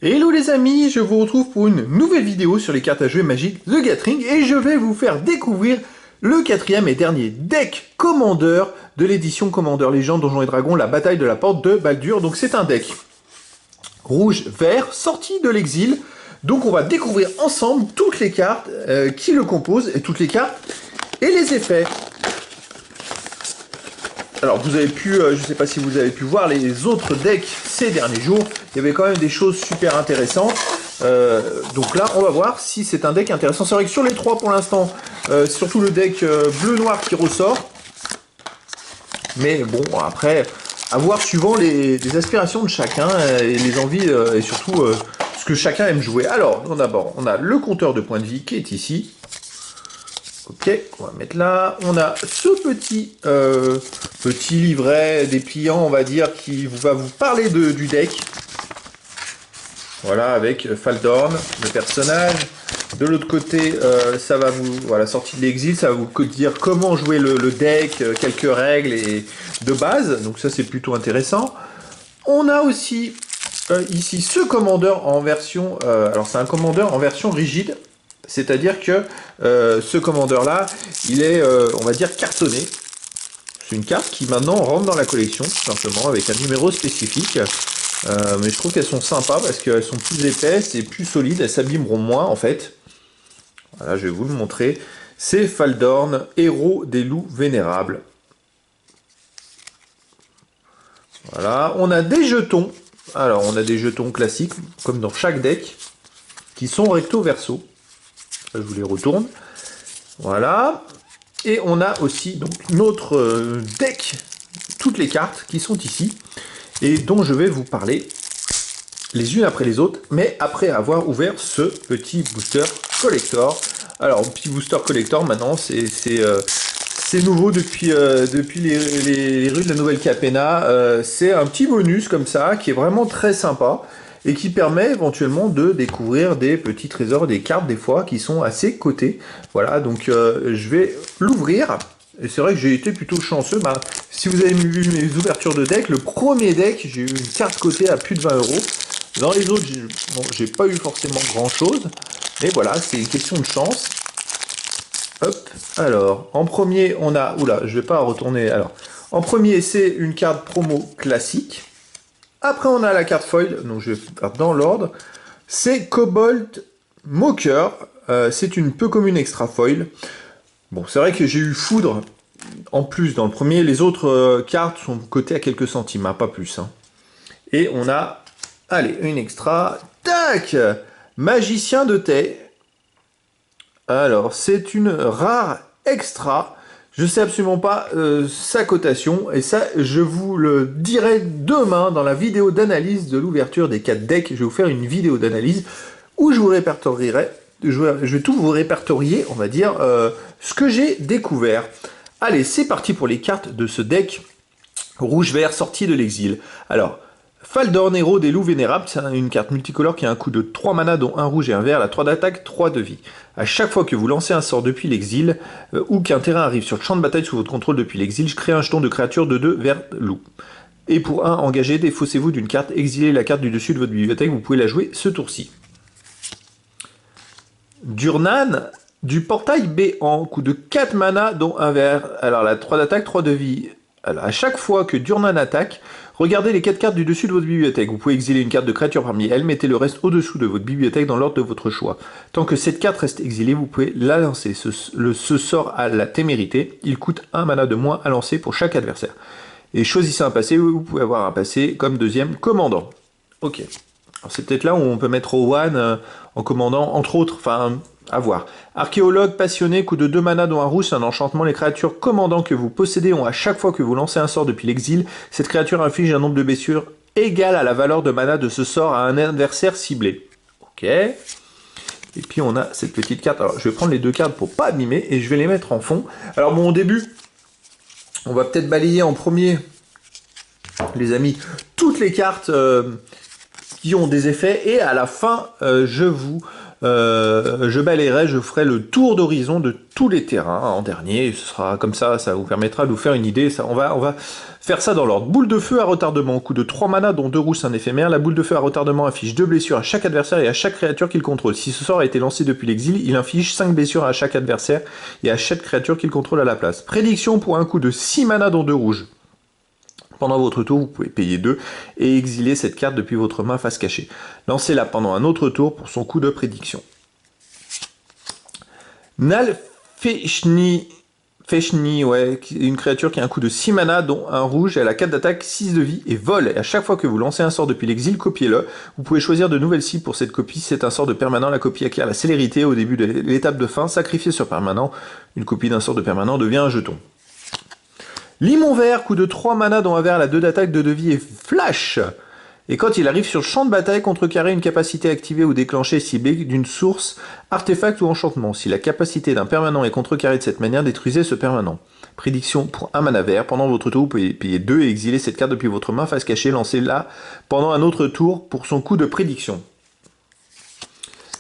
Hello les amis, je vous retrouve pour une nouvelle vidéo sur les cartes à jouer magiques The Gathering et je vais vous faire découvrir le quatrième et dernier deck Commander de l'édition Commander Légende Donjons et Dragons, la bataille de la porte de Baldur. Donc c'est un deck rouge-vert sorti de l'exil. Donc on va découvrir ensemble toutes les cartes qui le composent, et toutes les cartes et les effets. Alors vous avez pu, je ne sais pas si vous avez pu voir les autres decks ces derniers jours, il y avait quand même des choses super intéressantes. Donc là on va voir si c'est un deck intéressant. C'est vrai que sur les trois pour l'instant, c'est surtout le deck bleu-noir qui ressort. Mais bon, après, à voir suivant les aspirations de chacun et les envies et surtout ce que chacun aime jouer. Alors d'abord on a le compteur de points de vie qui est ici. Ok, on va mettre là. On a ce petit livret dépliant, on va dire, qui va vous parler du deck. Voilà, avec Faldorn, le personnage. De l'autre côté, ça va vous, voilà, sorti de l'exil, ça va vous dire comment jouer le deck, quelques règles de base. Donc ça, c'est plutôt intéressant. On a aussi ici ce commandeur en version, alors c'est un commandeur en version rigide. C'est-à-dire que ce commandeur-là, il est, on va dire, cartonné. C'est une carte qui maintenant rentre dans la collection, tout simplement, avec un numéro spécifique. Mais je trouve qu'elles sont sympas parce qu'elles sont plus épaisses et plus solides, elles s'abîmeront moins en fait. Voilà, je vais vous le montrer. C'est Faldorn, héros des loups vénérables. Voilà, on a des jetons. Alors, on a des jetons classiques, comme dans chaque deck, qui sont recto-verso. Je vous les retourne. Voilà. Et on a aussi donc notre deck, toutes les cartes qui sont ici, et dont je vais vous parler les unes après les autres, mais après avoir ouvert ce petit booster collector. Alors, petit booster collector, maintenant, c'est nouveau depuis les rues de la Nouvelle Capenna. C'est un petit bonus comme ça, qui est vraiment très sympa, et qui permet éventuellement de découvrir des petits trésors, des cartes des fois qui sont assez cotées. Voilà, donc je vais l'ouvrir. Et c'est vrai que j'ai été plutôt chanceux. Bah, si vous avez vu mes ouvertures de deck, le premier deck, j'ai eu une carte cotée à plus de 20 €. Dans les autres, j'ai pas eu forcément grand chose. Mais voilà, c'est une question de chance. Hop, alors, en premier, on a... Oula, je vais pas retourner. Alors, en premier, c'est une carte promo classique. Après, on a la carte foil, donc je vais faire dans l'ordre. C'est Cobalt Mocker. C'est une peu commune extra foil. Bon, c'est vrai que j'ai eu Foudre en plus dans le premier. Les autres cartes sont cotées à quelques centimes, hein, pas plus. Hein. Et on a, allez, une extra. Tac! Magicien de thé. Alors, c'est une rare extra. Je sais absolument pas sa cotation, et ça, je vous le dirai demain dans la vidéo d'analyse de l'ouverture des 4 decks. Je vais vous faire une vidéo d'analyse où je vous répertorierai, je vais tout vous répertorier, on va dire, ce que j'ai découvert. Allez, c'est parti pour les cartes de ce deck rouge-vert sorti de l'exil. Alors, Faldorn, héros des loups vénérables, c'est une carte multicolore qui a un coût de 3 mana, dont un rouge et un vert, elle a 3 d'attaque, 3 de vie. À chaque fois que vous lancez un sort depuis l'exil, ou qu'un terrain arrive sur le champ de bataille sous votre contrôle depuis l'exil, je crée un jeton de créature de 2 vert loup. Et pour 1 engagé, défaussez-vous d'une carte, exilez la carte du dessus de votre bibliothèque, vous pouvez la jouer ce tour-ci. Durnan, du portail béant, coût de 4 mana, dont un vert. Alors, elle a 3 d'attaque, 3 de vie. Alors, à chaque fois que Durnan attaque, regardez les 4 cartes du dessus de votre bibliothèque. Vous pouvez exiler une carte de créature parmi elles, mettez le reste au-dessous de votre bibliothèque dans l'ordre de votre choix. Tant que cette carte reste exilée, vous pouvez la lancer. Ce sort a la témérité. Il coûte 1 mana de moins à lancer pour chaque adversaire. Et choisissez un passé, vous pouvez avoir un passé comme deuxième commandant. Ok. Alors c'est peut-être là où on peut mettre Rowan en commandant, entre autres, enfin... à voir. Archéologue passionné, coût de 2 mana dont un rouge, c'est un enchantement. Les créatures commandants que vous possédez ont à chaque fois que vous lancez un sort depuis l'exil, cette créature inflige un nombre de blessures égal à la valeur de mana de ce sort à un adversaire ciblé. Ok. Et puis on a cette petite carte. Alors je vais prendre les deux cartes pour pas abîmer et je vais les mettre en fond. Alors bon, au début, on va peut-être balayer en premier, les amis, toutes les cartes qui ont des effets, et à la fin je vous Je balayerai, je ferai le tour d'horizon de tous les terrains en dernier. Ce sera comme ça vous permettra de vous faire une idée. Ça, on va faire ça dans l'ordre. Boule de feu à retardement, coup de 3 mana dont 2 rouges, c'est un éphémère. La boule de feu à retardement inflige 2 blessures à chaque adversaire et à chaque créature qu'il contrôle. Si ce sort a été lancé depuis l'exil, il inflige 5 blessures à chaque adversaire et à chaque créature qu'il contrôle à la place. Prédiction pour un coup de 6 mana dont 2 rouges. Pendant votre tour, vous pouvez payer 2 et exiler cette carte depuis votre main face cachée. Lancez-la pendant un autre tour pour son coup de prédiction. Nalfeshni, ouais, une créature qui a un coup de 6 mana, dont un rouge, elle a 4 d'attaque, 6 de vie et vole. Et à chaque fois que vous lancez un sort depuis l'exil, copiez-le. Vous pouvez choisir de nouvelles cibles pour cette copie. C'est un sort de permanent, la copie acquiert la célérité au début de l'étape de fin. Sacrifié sur permanent, une copie d'un sort de permanent devient un jeton. Limon vert, coup de 3 mana dont un vert a 2 d'attaque, 2 de vie et flash. Et quand il arrive sur le champ de bataille, contrecarrer une capacité activée ou déclenchée ciblée d'une source, artefact ou enchantement. Si la capacité d'un permanent est contrecarrée de cette manière, détruisez ce permanent. Prédiction pour un mana vert. Pendant votre tour, vous pouvez payer 2 et exiler cette carte depuis votre main face cachée. Lancez-la pendant un autre tour pour son coup de prédiction.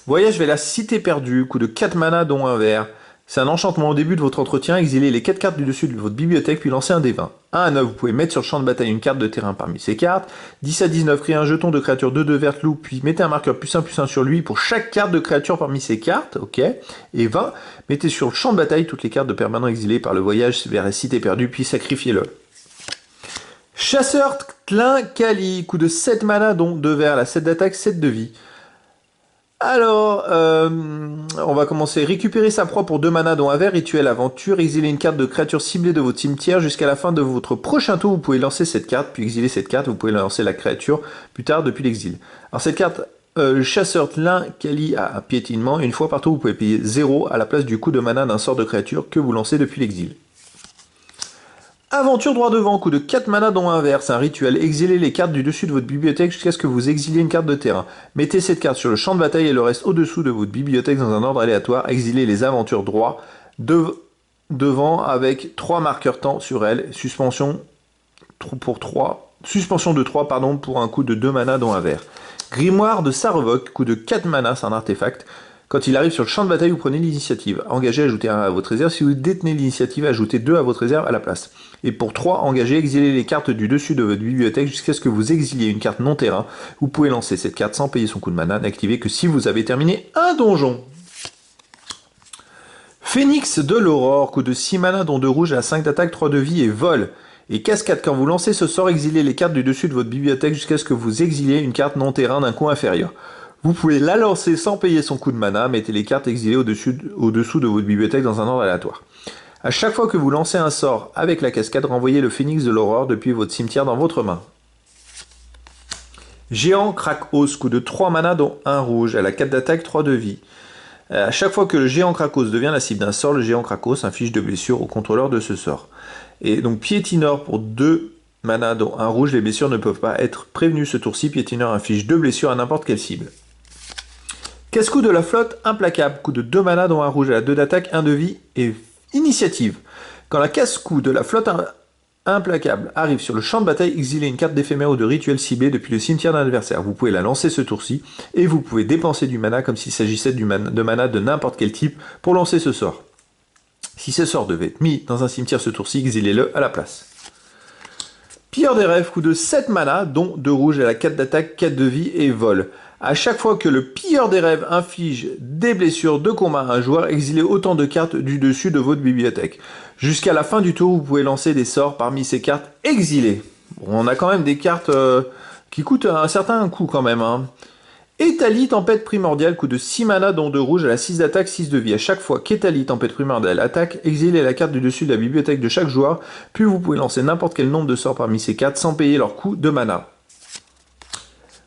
Voyage vers la cité perdue, coup de 4 mana dont un vert. C'est un enchantement au début de votre entretien, exilez les 4 cartes du dessus de votre bibliothèque, puis lancez un dé 20. 1 à 9, vous pouvez mettre sur le champ de bataille une carte de terrain parmi ces cartes. 10 à 19, créez un jeton de créature 2-2 verte loup, puis mettez un marqueur +1/+1 sur lui pour chaque carte de créature parmi ces cartes, ok. Et 20, mettez sur le champ de bataille toutes les cartes de permanents exilés par le voyage vers la cité perdue, puis sacrifiez-le. Chasseur Tlinkali, coup de 7 mana, dont 2 verts, la 7 d'attaque, 7 de vie. Alors, on va commencer. Récupérer sa proie pour 2 mana dont un vert, rituel aventure, exiler une carte de créature ciblée de votre cimetière jusqu'à la fin de votre prochain tour. Vous pouvez lancer cette carte, puis exiler cette carte. Vous pouvez lancer la créature plus tard depuis l'exil. Alors cette carte, chasseur Tlinkali a un piétinement. Une fois par tour, vous pouvez payer 0 à la place du coût de mana d'un sort de créature que vous lancez depuis l'exil. Aventure droit devant, coup de 4 mana dont un vert, c'est un rituel. Exilez les cartes du dessus de votre bibliothèque jusqu'à ce que vous exiliez une carte de terrain. Mettez cette carte sur le champ de bataille et le reste au-dessous de votre bibliothèque dans un ordre aléatoire. Exilez les aventures droit devant avec 3 marqueurs temps sur elle. Suspension de 3 pardon, pour un coup de 2 mana dont un vert. Grimoire de Sarevok, coup de 4 mana, c'est un artefact. Quand il arrive sur le champ de bataille, vous prenez l'initiative. Engagez, ajoutez 1 à votre réserve. Si vous détenez l'initiative, ajoutez 2 à votre réserve à la place. Et pour 3, engagez, exilez les cartes du dessus de votre bibliothèque jusqu'à ce que vous exiliez une carte non terrain. Vous pouvez lancer cette carte sans payer son coup de mana, n'activez que si vous avez terminé un donjon. Phénix de l'Aurore, coup de 6 mana dont 2 rouges à 5 d'attaque, 3 de vie et vol. Et cascade, quand vous lancez ce sort, exilez les cartes du dessus de votre bibliothèque jusqu'à ce que vous exiliez une carte non terrain d'un coût inférieur. Vous pouvez la lancer sans payer son coup de mana, mettez les cartes exilées au-dessous de votre bibliothèque dans un ordre aléatoire. À chaque fois que vous lancez un sort avec la cascade, renvoyez le Phénix de l'Aurore depuis votre cimetière dans votre main. Géant Krakos, coup de 3 mana dont 1 rouge, elle a 4 d'attaque, 3 de vie. À chaque fois que le Géant Krakos devient la cible d'un sort, le Géant Krakos inflige 2 blessures au contrôleur de ce sort. Et donc Piétineur pour 2 mana dont 1 rouge, les blessures ne peuvent pas être prévenues ce tour-ci. Piétineur inflige 2 blessures à n'importe quelle cible. Casse-cou de la flotte implacable, coup de 2 mana dont un rouge, elle a 2 d'attaque, 1 de vie et initiative. Quand la casse-cou de la flotte implacable arrive sur le champ de bataille, exilez une carte d'éphémère ou de rituel ciblé depuis le cimetière d'un adversaire. Vous pouvez la lancer ce tour-ci et vous pouvez dépenser du mana comme s'il s'agissait de mana de n'importe quel type pour lancer ce sort. Si ce sort devait être mis dans un cimetière ce tour-ci, exilez-le à la place. Pilleur des rêves, coup de 7 mana, dont 2 rouges, elle a 4 d'attaque, 4 de vie et vol. À chaque fois que le pilleur des rêves inflige des blessures de combat à un joueur, exilez autant de cartes du dessus de votre bibliothèque. Jusqu'à la fin du tour, vous pouvez lancer des sorts parmi ces cartes exilées. Bon, on a quand même des cartes qui coûtent un certain coût quand même. Etali, tempête primordiale, coup de 6 mana dont 2 rouges, elle a 6 d'attaque, 6 de vie. À chaque fois qu'Etali, tempête primordiale, attaque, exilez la carte du dessus de la bibliothèque de chaque joueur, puis vous pouvez lancer n'importe quel nombre de sorts parmi ces cartes sans payer leur coût de mana.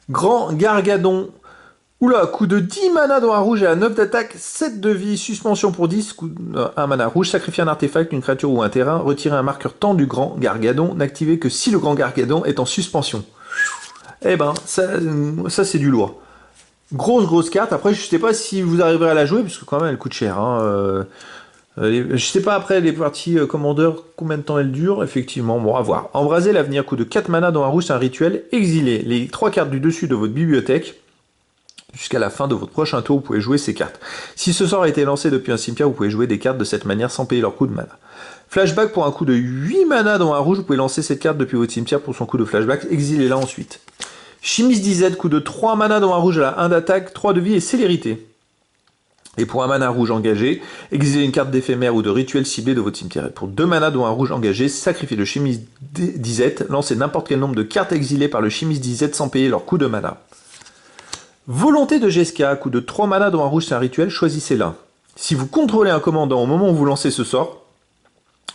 Grand Gargadon, oula, coup de 10 mana dans un rouge, elle a 9 d'attaque, 7 de vie, suspension pour 10, coup de 1 mana rouge, sacrifiez un artefact, une créature ou un terrain, retirez un marqueur temps du Grand Gargadon, n'activez que si le Grand Gargadon est en suspension. Eh ben, ça c'est du lourd. Grosse carte. Après, je sais pas si vous arriverez à la jouer, parce que quand même, elle coûte cher. Je sais pas après les parties commandeur, combien de temps elles durent. Effectivement, bon, à voir. Embraser l'avenir, coup de 4 mana dans un rouge, c'est un rituel. Exilez les 3 cartes du dessus de votre bibliothèque. Jusqu'à la fin de votre prochain tour, vous pouvez jouer ces cartes. Si ce sort a été lancé depuis un cimetière, vous pouvez jouer des cartes de cette manière sans payer leur coût de mana. Flashback pour un coût de 8 mana dans un rouge, vous pouvez lancer cette carte depuis votre cimetière pour son coût de flashback, exilez-la ensuite. Chimiste DZ, coût de 3 mana dans un rouge, elle a 1 d'attaque, 3 de vie et célérité. Et pour un mana rouge engagé, exilez une carte d'éphémère ou de rituel ciblé de votre cimetière. Et pour 2 mana dans un rouge engagé, sacrifiez le chimiste DZ, lancez n'importe quel nombre de cartes exilées par le chimiste DZ sans payer leur coût de mana. Volonté de Jeska, coût de 3 mana dans un rouge, c'est un rituel, choisissez l'un. Si vous contrôlez un commandant au moment où vous lancez ce sort,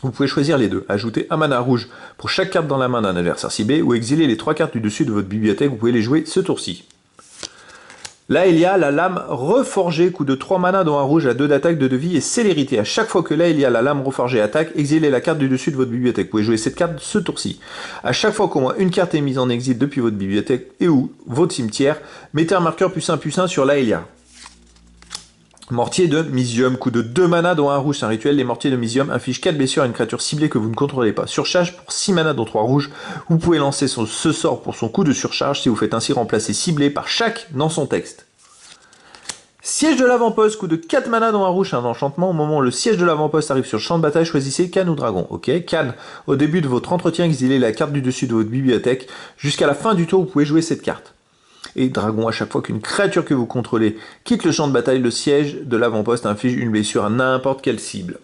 vous pouvez choisir les deux. Ajoutez un mana rouge pour chaque carte dans la main d'un adversaire ciblé ou exiler les 3 cartes du dessus de votre bibliothèque, vous pouvez les jouer ce tour-ci. Là, il y a la lame reforgée, coût de 3 mana dans un rouge à 2 d'attaque, 2 de vie et célérité. À chaque fois que là, il y a la lame reforgée attaque, exilez la carte du dessus de votre bibliothèque. Vous pouvez jouer cette carte ce tour-ci. À chaque fois qu'au moins une carte est mise en exil depuis votre bibliothèque et ou votre cimetière, mettez un marqueur +1/+1 sur l'Aelia. Mortier de Misium, coût de 2 mana dans un rouge, c'est un rituel. Les mortiers de Misium infligent 4 blessures à une créature ciblée que vous ne contrôlez pas. Surcharge pour 6 mana dans 3 rouges. Vous pouvez lancer ce sort pour son coup de surcharge si vous faites ainsi remplacer ciblé par chaque dans son texte. Siège de l'avant-poste, coût de 4 mana dans un rouge, c'est un enchantement. Au moment où le siège de l'avant-poste arrive sur le champ de bataille, choisissez Canne ou Dragon. Ok, Canne, au début de votre entretien, exilez la carte du dessus de votre bibliothèque. Jusqu'à la fin du tour, vous pouvez jouer cette carte. Et Dragon, à chaque fois qu'une créature que vous contrôlez quitte le champ de bataille, le siège de l'avant-poste inflige une blessure à n'importe quelle cible.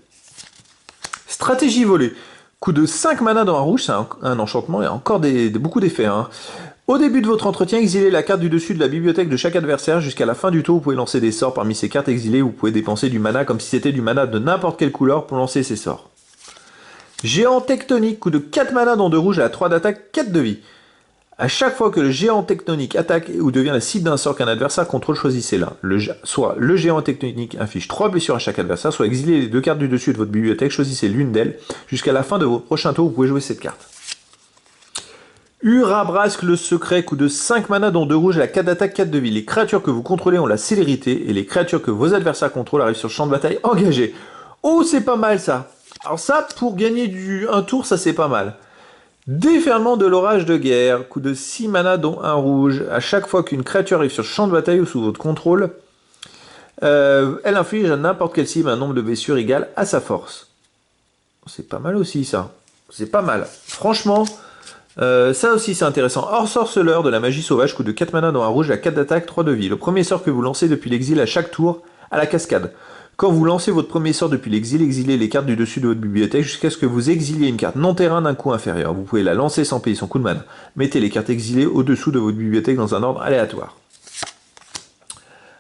Stratégie volée. Coût de 5 mana dans un rouge, c'est un enchantement, il y a encore beaucoup d'effets. Hein. Au début de votre entretien, exilez la carte du dessus de la bibliothèque de chaque adversaire. Jusqu'à la fin du tour, vous pouvez lancer des sorts parmi ces cartes exilées. Vous pouvez dépenser du mana comme si c'était du mana de n'importe quelle couleur pour lancer ces sorts. Géant tectonique, coût de 4 mana dans 2 rouges à 3 d'attaque, 4 de vie. À chaque fois que le géant tectonique attaque ou devient la cible d'un sort qu'un adversaire contrôle, choisissez l'un. Soit le géant tectonique inflige 3 blessures à chaque adversaire, soit exilez les 2 cartes du dessus de votre bibliothèque, choisissez l'une d'elles. Jusqu'à la fin de vos prochains tours, vous pouvez jouer cette carte. Urabrask le secret, coût de 5 mana dans 2 rouges à 4 d'attaque, 4 de vie. Les créatures que vous contrôlez ont la célérité et les créatures que vos adversaires contrôlent arrivent sur le champ de bataille engagé. Oh, c'est pas mal ça. Alors ça, pour gagner un tour, ça c'est pas mal. Déferlement de l'orage de guerre, coût de 6 mana dont un rouge. À chaque fois qu'une créature arrive sur le champ de bataille ou sous votre contrôle, elle inflige à n'importe quelle cible un nombre de blessures égal à sa force. C'est pas mal aussi ça. C'est pas mal. Franchement, ça aussi c'est intéressant. Hors sorceleur de la magie sauvage, coût de 4 mana dans un rouge à 4 d'attaque, 3 de vie. Le premier sort que vous lancez depuis l'exil à chaque tour à la cascade. Quand vous lancez votre premier sort depuis l'exil, exilez les cartes du dessus de votre bibliothèque jusqu'à ce que vous exiliez une carte non-terrain d'un coût inférieur. Vous pouvez la lancer sans payer son coût de mana. Mettez les cartes exilées au-dessous de votre bibliothèque dans un ordre aléatoire.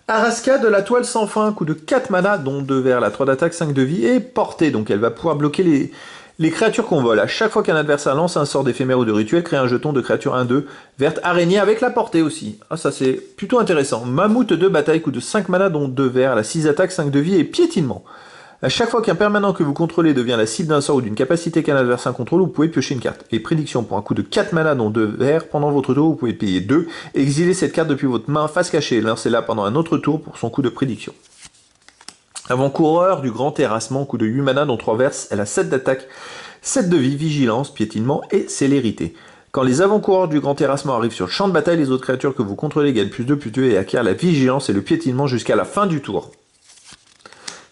Araska de la toile sans fin, coût de 4 mana, dont 2 verts, la 3 d'attaque, 5 de vie, et portée. Donc elle va pouvoir bloquer les créatures qu'on vole. À chaque fois qu'un adversaire lance un sort d'éphémère ou de rituel, crée un jeton de créature 1-2, verte araignée avec la portée aussi. Ah ça c'est plutôt intéressant. Mammouth de bataille, coût de 5 mana dont 2 verts, la 6 attaque, 5 de vie et piétinement. À chaque fois qu'un permanent que vous contrôlez devient la cible d'un sort ou d'une capacité qu'un adversaire contrôle, vous pouvez piocher une carte. Et prédiction pour un coût de 4 mana dont 2 verts, pendant votre tour vous pouvez payer 2 et exiler cette carte depuis votre main face cachée. Lancez-la pendant un autre tour pour son coût de prédiction. Avant-coureur du grand terrassement, coût de 8 mana dont 3 verts, elle a 7 d'attaque, 7 de vie, vigilance, piétinement et célérité. Quand les avant-coureurs du grand terrassement arrivent sur le champ de bataille, les autres créatures que vous contrôlez gagnent +2/+2 et acquièrent la vigilance et le piétinement jusqu'à la fin du tour.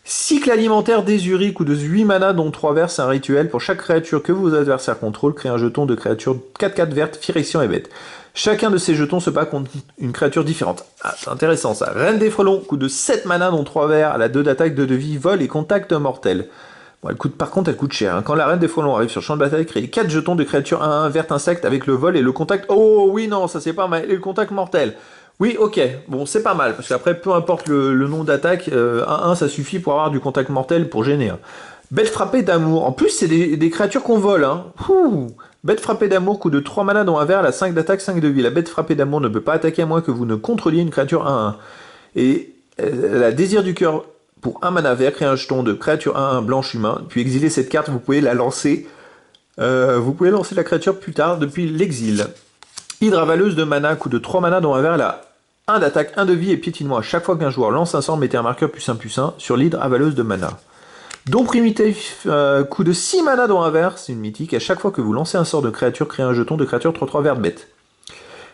Cycle alimentaire d'Ezuri, coût de 8 mana dont 3 verts, c'est un rituel. Pour chaque créature que vos adversaires contrôlent, créez un jeton de créature 4/4 verte, Phyrexian et bête. Chacun de ces jetons se bat contre une créature différente. Ah, c'est intéressant ça. Reine des frelons, coût de 7 mana dont 3 verts, elle a 2 d'attaque, 2 de vie, vol et contact mortel. Bon, par contre, elle coûte cher. Hein. Quand la reine des frelons arrive sur le champ de bataille, créez 4 jetons de créature 1/1 verte insecte avec le vol et le contact. Oh oui, non, ça c'est pas mal. Et le contact mortel. Oui, ok, bon, c'est pas mal, parce qu'après, peu importe le nom d'attaque, 1-1, ça suffit pour avoir du contact mortel pour gêner. Hein. Bête frappée d'amour. En plus, c'est des créatures qu'on vole. Hein. Bête frappée d'amour, coût de 3 mana dont un vert, la 5 d'attaque, 5 de vie. La bête frappée d'amour ne peut pas attaquer à moins que vous ne contrôliez une créature 1-1. Et la désir du cœur, pour 1 mana vert, créer un jeton de créature 1-1 blanche humain, puis exiler cette carte, vous pouvez la lancer. Vous pouvez lancer la créature plus tard depuis l'exil. Hydre avaleuse de mana, coût de 3 mana dont un vert, la 1 d'attaque, 1 de vie et piétinement. À chaque fois qu'un joueur lance un sort, mettez un marqueur +1/+1 sur l'hydre avaleuse de mana. Don primitif, coût de 6 mana dont un vert, c'est une mythique. À chaque fois que vous lancez un sort de créature, créez un jeton de créature 3/3 verte bête.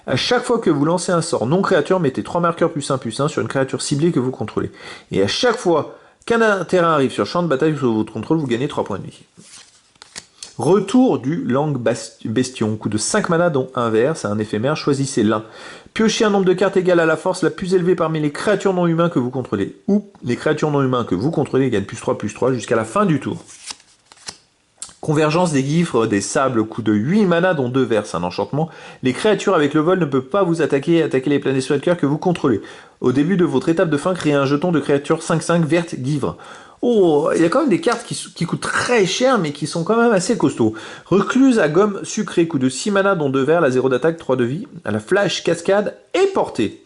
À chaque fois que vous lancez un sort non créature, mettez 3 marqueurs +1/+1 sur une créature ciblée que vous contrôlez. Et à chaque fois qu'un terrain arrive sur champ de bataille sous votre contrôle, vous gagnez 3 points de vie. Retour du Lang Bestion, coup de 5 mana dont un vert, c'est un éphémère, choisissez l'un. Piochez un nombre de cartes égal à la force la plus élevée parmi les créatures non humains que vous contrôlez. Ou les créatures non humains que vous contrôlez gagnent +3/+3 jusqu'à la fin du tour. Convergence des Givres des Sables, coup de 8 mana dont 2 verts, c'est un enchantement. Les créatures avec le vol ne peuvent pas vous attaquer et attaquer les Planeswalkers que vous contrôlez. Au début de votre étape de fin, créez un jeton de créature 5/5 verte Givre. Oh, il y a quand même des cartes qui coûtent très cher, mais qui sont quand même assez costauds. Recluse à gomme sucrée, coup de 6 mana dont 2 verts, la 0 d'attaque, 3 de vie, à la flash, cascade et portée.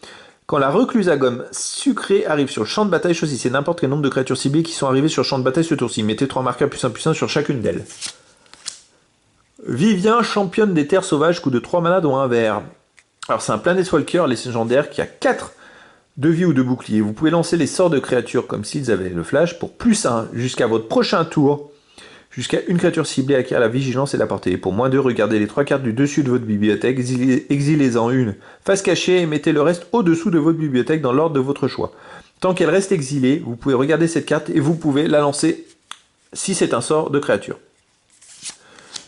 Quand la recluse à gomme sucrée arrive sur le champ de bataille, choisissez n'importe quel nombre de créatures ciblées qui sont arrivées sur le champ de bataille ce tour-ci. Mettez 3 marqueurs +1/+1 sur chacune d'elles. Vivien, championne des terres sauvages, coup de 3 mana dont un vert. Alors c'est un Planeswalker légendaire qui a 4 de vie ou de bouclier. Vous pouvez lancer les sorts de créatures comme s'ils avaient le flash pour +1 jusqu'à votre prochain tour. Jusqu'à une créature ciblée acquiert la vigilance et la portée. Pour -2, regardez les 3 cartes du dessus de votre bibliothèque, exilez-en une face cachée et mettez le reste au-dessous de votre bibliothèque dans l'ordre de votre choix. Tant qu'elle reste exilée, vous pouvez regarder cette carte et vous pouvez la lancer si c'est un sort de créature.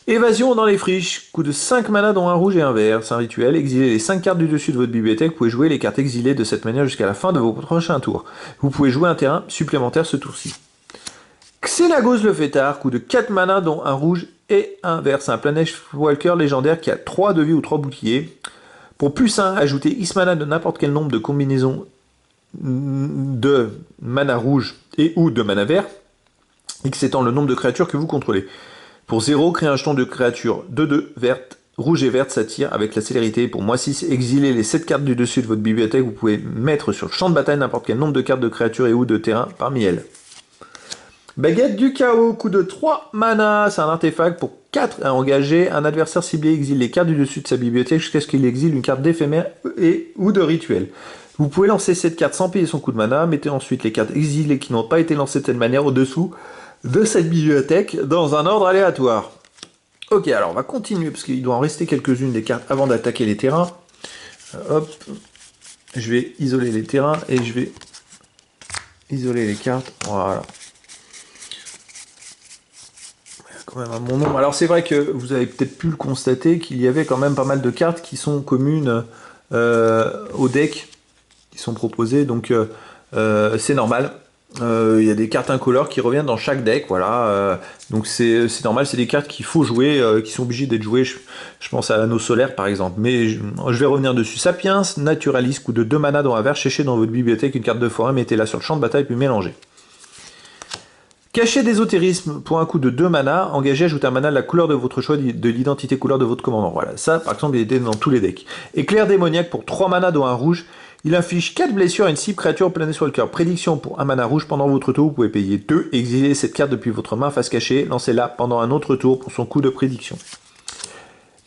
Évasion dans les friches, coup de 5 mana dont un rouge et un vert, c'est un rituel, exilez les 5 cartes du dessus de votre bibliothèque, vous pouvez jouer les cartes exilées de cette manière jusqu'à la fin de vos prochains tours. Vous pouvez jouer un terrain supplémentaire ce tour-ci. Xenagos le Fêtard, coup de 4 mana dont un rouge et un vert, c'est un Planeswalker légendaire qui a 3 de vie ou 3 boucliers. Pour +1, ajoutez X mana de n'importe quel nombre de combinaisons de mana rouge et ou de mana vert, X étant le nombre de créatures que vous contrôlez. Pour 0, créez un jeton de créature 2/2 verte, rouge et verte s'attire avec la célérité. Pour -6, exilez les 7 cartes du dessus de votre bibliothèque. Vous pouvez mettre sur le champ de bataille n'importe quel nombre de cartes de créatures et ou de terrain parmi elles. Baguette du chaos, coup de 3 mana, c'est un artefact pour 4 à engager. Un adversaire ciblé exile les cartes du dessus de sa bibliothèque jusqu'à ce qu'il exile une carte d'éphémère et ou de rituel. Vous pouvez lancer cette carte sans payer son coup de mana. Mettez ensuite les cartes exilées qui n'ont pas été lancées de cette manière au-dessous de cette bibliothèque dans un ordre aléatoire. Ok, alors on va continuer parce qu'il doit en rester quelques-unes des cartes avant d'attaquer les terrains. Hop, je vais isoler les terrains et je vais isoler les cartes. Voilà. Il y a quand même un bon nombre. Alors c'est vrai que vous avez peut-être pu le constater qu'il y avait quand même pas mal de cartes qui sont communes au deck qui sont proposées, donc c'est normal. Il y a des cartes incolores qui reviennent dans chaque deck, voilà. Donc c'est normal, c'est des cartes qu'il faut jouer, qui sont obligées d'être jouées. Je pense à l'anneau solaire par exemple, mais je vais revenir dessus. Sapiens, naturaliste, coup de 2 mana dans un vert, cherchez dans votre bibliothèque une carte de forêt, mettez-la sur le champ de bataille puis mélangez. Cachet d'ésotérisme, pour un coup de 2 mana, engagez, ajoutez un mana de la couleur de votre choix de l'identité couleur de votre commandant. Voilà, ça par exemple il était dans tous les decks. Éclair démoniaque pour 3 mana dans un rouge, il inflige 4 blessures à une cible créature Planeswalker. Prédiction pour un mana rouge pendant votre tour, vous pouvez payer 2, exiler cette carte depuis votre main face cachée, lancez-la pendant un autre tour pour son coup de prédiction.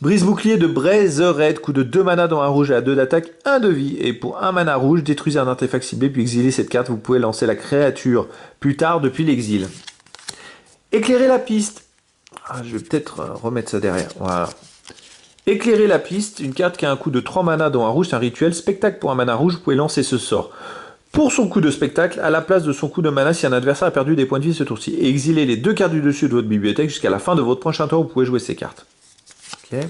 Brise-bouclier de Braezerhead, coup de 2 mana dans un rouge à 2 d'attaque, 1 de vie, et pour un mana rouge, détruisez un artefact ciblé puis exilez cette carte, vous pouvez lancer la créature plus tard depuis l'exil. Éclairer la piste. Je vais peut-être remettre ça derrière, voilà. Éclairer la piste, une carte qui a un coût de 3 mana dans un rouge, c'est un rituel. Spectacle pour un mana rouge, vous pouvez lancer ce sort. Pour son coup de spectacle, à la place de son coup de mana, si un adversaire a perdu des points de vie ce tour-ci, et exilez les 2 cartes du dessus de votre bibliothèque jusqu'à la fin de votre prochain tour, vous pouvez jouer ces cartes. Okay.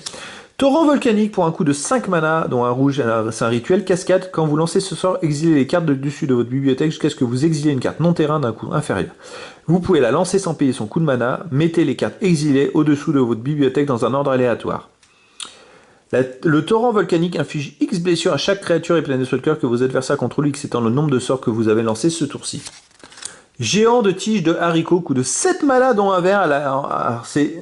Torrent volcanique pour un coup de 5 mana, dont un rouge, c'est un rituel. Cascade, quand vous lancez ce sort, exilez les cartes du dessus de votre bibliothèque jusqu'à ce que vous exilez une carte non terrain d'un coût inférieur. Vous pouvez la lancer sans payer son coup de mana, mettez les cartes exilées au-dessous de votre bibliothèque dans un ordre aléatoire. Le torrent volcanique inflige X blessures à chaque créature et planeswalker que vos adversaires contrôlent, X étant le nombre de sorts que vous avez lancés ce tour-ci. Géant de tige de haricot, coup de 7 mana dont un vert, c'est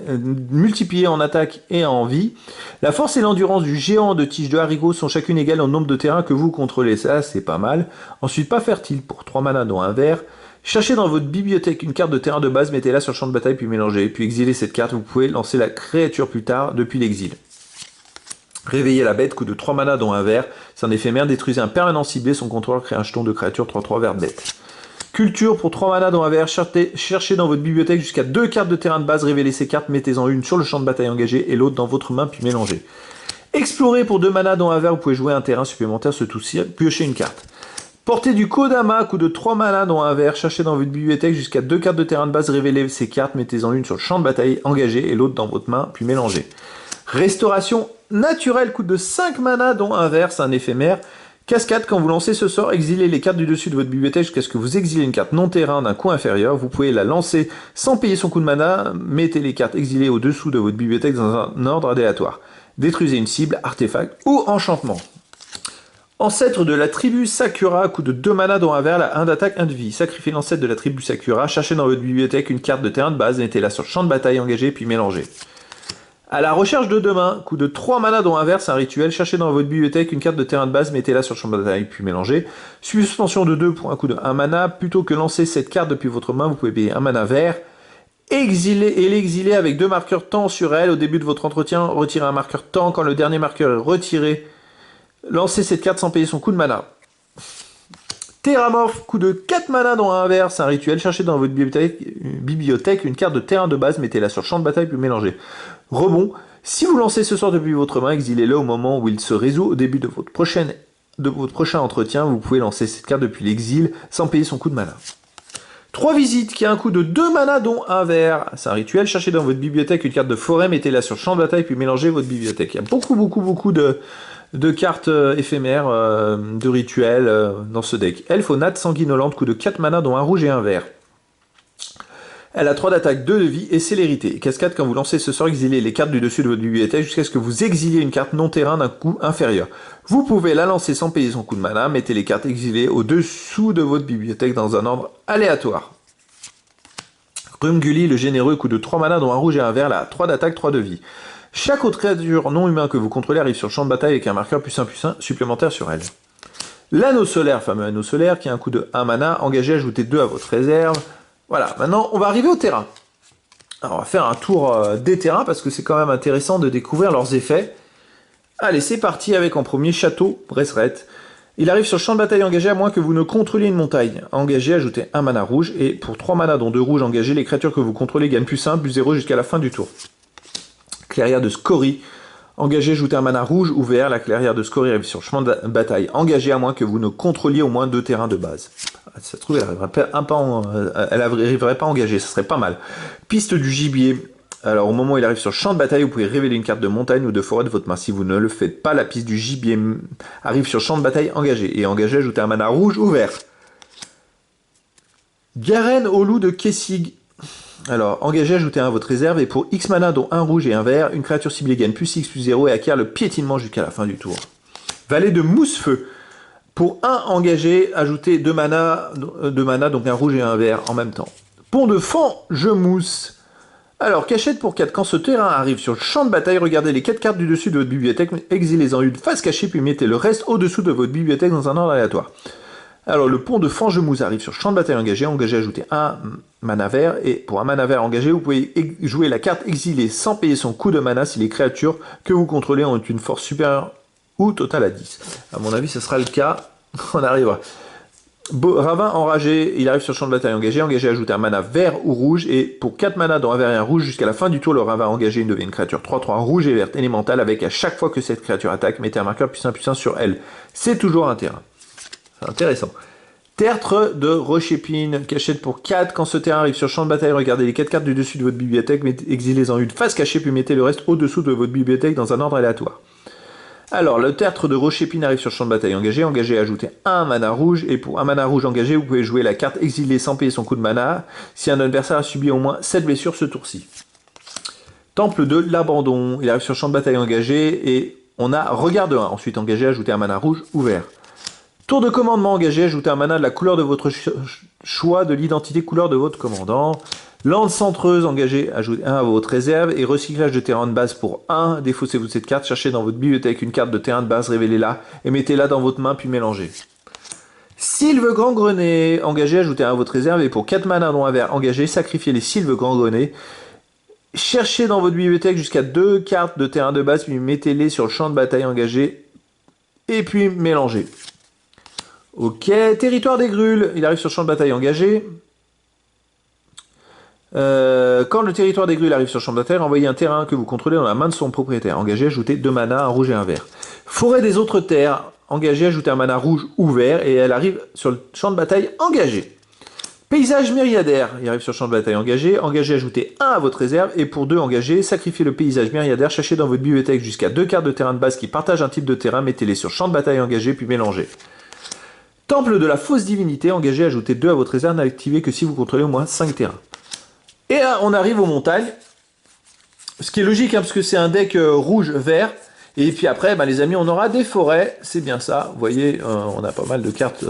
multiplié en attaque et en vie. La force et l'endurance du géant de tige de haricot sont chacune égales au nombre de terrains que vous contrôlez, ça c'est pas mal. Ensuite, pas fertile pour 3 mana dont un vert. Cherchez dans votre bibliothèque une carte de terrain de base, mettez-la sur le champ de bataille puis mélangez. Puis exilez cette carte, vous pouvez lancer la créature plus tard depuis l'exil. Réveillez la bête, coup de 3 mana dont un vert, c'est un éphémère, détruisez un permanent ciblé, son contrôleur crée un jeton de créature 3/3 vert bête. Culture pour 3 mana dans un vert, cherchez dans votre bibliothèque jusqu'à 2 cartes de terrain de base, révélez ces cartes, mettez-en une sur le champ de bataille engagé et l'autre dans votre main puis mélangez. Explorer pour 2 mana dont un vert, vous pouvez jouer un terrain supplémentaire ce tour-ci, piocher une carte. Portez du Kodama, coût de 3 mana dont un vert, cherchez dans votre bibliothèque jusqu'à 2 cartes de terrain de base, révélez ces cartes, mettez-en une sur le champ de bataille, engagez, et l'autre dans votre main, puis mélangez. Restauration naturelle, coût de 5 mana dont un vert, c'est un éphémère. Cascade, quand vous lancez ce sort, exilez les cartes du dessus de votre bibliothèque jusqu'à ce que vous exilez une carte non terrain d'un coût inférieur. Vous pouvez la lancer sans payer son coût de mana, mettez les cartes exilées au-dessous de votre bibliothèque dans un ordre aléatoire. Détruisez une cible, artefact ou enchantement. Ancêtre de la tribu Sakura, coût de 2 mana dont un vert, la 1 d'attaque, 1 de vie. Sacrifiez l'ancêtre de la tribu Sakura, cherchez dans votre bibliothèque une carte de terrain de base, mettez-la sur le champ de bataille, engagée, puis mélangez. À la recherche de 2 mains, coût de 3 mana dont un vert, c'est un rituel, cherchez dans votre bibliothèque une carte de terrain de base, mettez-la sur le champ de bataille, puis mélangez. Suspension de 2 pour un coût de 1 mana, plutôt que lancer cette carte depuis votre main, vous pouvez payer 1 mana vert. L'exiler avec 2 marqueurs temps sur elle. Au début de votre entretien, retirez un marqueur temps. Quand le dernier marqueur est retiré, lancez cette carte sans payer son coût de mana. Terramorph, coût de 4 mana dont un vert, c'est un rituel. Cherchez dans votre bibliothèque une carte de terrain de base, mettez-la sur le champ de bataille puis mélangez. Rebond, si vous lancez ce sort depuis votre main, exilez-le au moment où il se résout. Au début de votre prochain entretien, vous pouvez lancer cette carte depuis l'exil sans payer son coût de mana. 3 visites qui a un coût de 2 mana dont un vert. C'est un rituel. Cherchez dans votre bibliothèque une carte de forêt, mettez-la sur le champ de bataille puis mélangez votre bibliothèque. Il y a beaucoup de cartes éphémères, de rituels dans ce deck. Elfonate sanguinolente, coût de 4 mana dont un rouge et un vert. Elle a 3 d'attaque, 2 de vie et célérité. Cascade, quand vous lancez ce sort, exilez les cartes du dessus de votre bibliothèque jusqu'à ce que vous exiliez une carte non terrain d'un coût inférieur. Vous pouvez la lancer sans payer son coût de mana, mettez les cartes exilées au-dessous de votre bibliothèque dans un ordre aléatoire. Rumguli, le généreux, coût de 3 mana dont un rouge et un vert, là, 3 d'attaque, 3 de vie. Chaque autre créature non humain que vous contrôlez arrive sur le champ de bataille avec un marqueur +1/+1 supplémentaire sur elle. L'anneau solaire, fameux anneau solaire, qui a un coût de 1 mana, engagez, ajoutez 2 à votre réserve. Voilà, maintenant on va arriver au terrain. Alors on va faire un tour des terrains parce que c'est quand même intéressant de découvrir leurs effets. Allez, c'est parti avec en premier Château Bresseret. Il arrive sur le champ de bataille engagé à moins que vous ne contrôliez une montagne. Engagez, ajoutez 1 mana rouge et pour 3 mana dont 2 rouges engagés, les créatures que vous contrôlez gagnent +1, +0 jusqu'à la fin du tour. Clairière de Scorie. Engagez, ajoutez un mana rouge ou vert. La clairière de Scorie arrive sur le chemin de bataille. Engagez à moins que vous ne contrôliez au moins 2 terrains de base. Ça se trouve, elle n'arriverait pas engagée, ça serait pas mal. Piste du gibier. Alors, au moment où il arrive sur le champ de bataille, vous pouvez révéler une carte de montagne ou de forêt de votre main. Si vous ne le faites pas, la piste du gibier arrive sur le champ de bataille engagé. Et engagez, ajoutez un mana rouge ou vert. Garen au loup de Kessig. Alors, engagez, ajoutez un à votre réserve, et pour X mana, dont un rouge et un vert, une créature ciblée gagne +X +0 et acquiert le piétinement jusqu'à la fin du tour. Vallée de Mousefeu. Pour 1 engagé, ajoutez 2 mana, donc un rouge et un vert en même temps. Pont de Fangemousse. Alors, cachette pour 4. Quand ce terrain arrive sur le champ de bataille, regardez les 4 cartes du dessus de votre bibliothèque, exilez-en une face cachée, puis mettez le reste au-dessous de votre bibliothèque dans un ordre aléatoire. Alors, le pont de Fangemousse arrive sur le champ de bataille engagé, ajoutez 1 mana vert, et pour 1 mana vert engagé, vous pouvez jouer la carte exilée sans payer son coût de mana si les créatures que vous contrôlez ont une force supérieure ou totale à 10. À mon avis, ce sera le cas. On arrivera. Ravin enragé, il arrive sur le champ de bataille engagé, ajoutez un mana vert ou rouge, et pour 4 mana dont un vert et un rouge, jusqu'à la fin du tour, le ravin engagé devient une créature 3/3 rouge et verte élémentale, avec à chaque fois que cette créature attaque, mettez un marqueur +1/+1 sur elle. C'est toujours un terrain. C'est intéressant. Tertre de Rochépine, cachette pour 4. Quand ce terrain arrive sur le champ de bataille, regardez les 4 cartes du dessus de votre bibliothèque, exilez-en une face cachée, puis mettez le reste au-dessous de votre bibliothèque dans un ordre aléatoire. Alors, le tertre de Rochépine arrive sur le champ de bataille engagé, ajoutez 1 mana rouge, et pour 1 mana rouge engagé, vous pouvez jouer la carte exilée sans payer son coût de mana, si un adversaire a subi au moins 7 blessures ce tour-ci. Temple de l'Abandon, il arrive sur le champ de bataille engagé, et on a Regard de 1. Ensuite, engagé, ajoutez un mana rouge ou vert. Tour de commandement engagé, ajoutez un mana de la couleur de votre choix, de l'identité couleur de votre commandant. Lance centreuse, engagé, ajoutez 1 à votre réserve. Et recyclage de terrain de base pour 1. Défaussez-vous cette carte, cherchez dans votre bibliothèque une carte de terrain de base, révélez-la et mettez-la dans votre main puis mélangez. Sylve Gangrené, engagé, ajoutez 1 à votre réserve. Et pour 4 mana dont un vert engagé, sacrifiez les Sylve Gangrené. Cherchez dans votre bibliothèque jusqu'à 2 cartes de terrain de base, puis mettez-les sur le champ de bataille engagé. Et puis mélangez. Ok, territoire des Grules, il arrive sur le champ de bataille engagé. Quand le territoire des grues arrive sur champ de bataille, envoyez un terrain que vous contrôlez dans la main de son propriétaire. Engagez, ajoutez 2 mana, un rouge et un vert. Forêt des autres terres, engagez, ajoutez un mana rouge ou vert et elle arrive sur le champ de bataille engagé. Paysage myriadaire, il arrive sur le champ de bataille engagé. Engagez, ajoutez 1 à votre réserve et pour 2 engagés, sacrifiez le paysage myriadaire, cherchez dans votre bibliothèque jusqu'à 2 cartes de terrain de base qui partagent un type de terrain, mettez-les sur champ de bataille engagé puis mélangez. Temple de la fausse divinité, engagez, ajoutez 2 à votre réserve, n'activez que si vous contrôlez au moins 5 terrains. Et là, on arrive aux montagnes, ce qui est logique, hein, parce que c'est un deck rouge-vert. Et puis après, les amis, on aura des forêts, c'est bien ça. Vous voyez, on a pas mal de cartes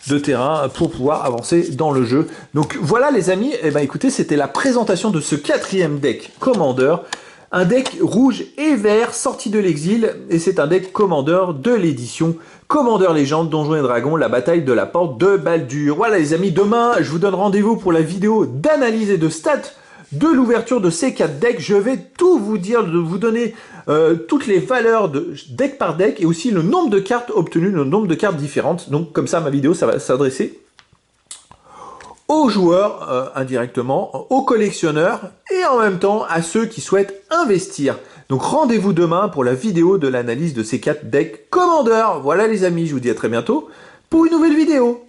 de terrain pour pouvoir avancer dans le jeu. Donc voilà les amis, écoutez, c'était la présentation de ce 4e deck Commander. Un deck rouge et vert sorti de l'exil, et c'est un deck Commander de l'édition Commander Légende, Donjons et Dragons, la bataille de la porte de Baldur. Voilà les amis, demain je vous donne rendez-vous pour la vidéo d'analyse et de stats de l'ouverture de ces 4 decks. Je vais tout vous dire, de vous donner toutes les valeurs de deck par deck, et aussi le nombre de cartes obtenues, le nombre de cartes différentes. Donc comme ça ma vidéo ça va s'adresser aux joueurs indirectement, aux collectionneurs et en même temps à ceux qui souhaitent investir. Donc rendez-vous demain pour la vidéo de l'analyse de ces 4 decks Commander. Voilà les amis, je vous dis à très bientôt pour une nouvelle vidéo.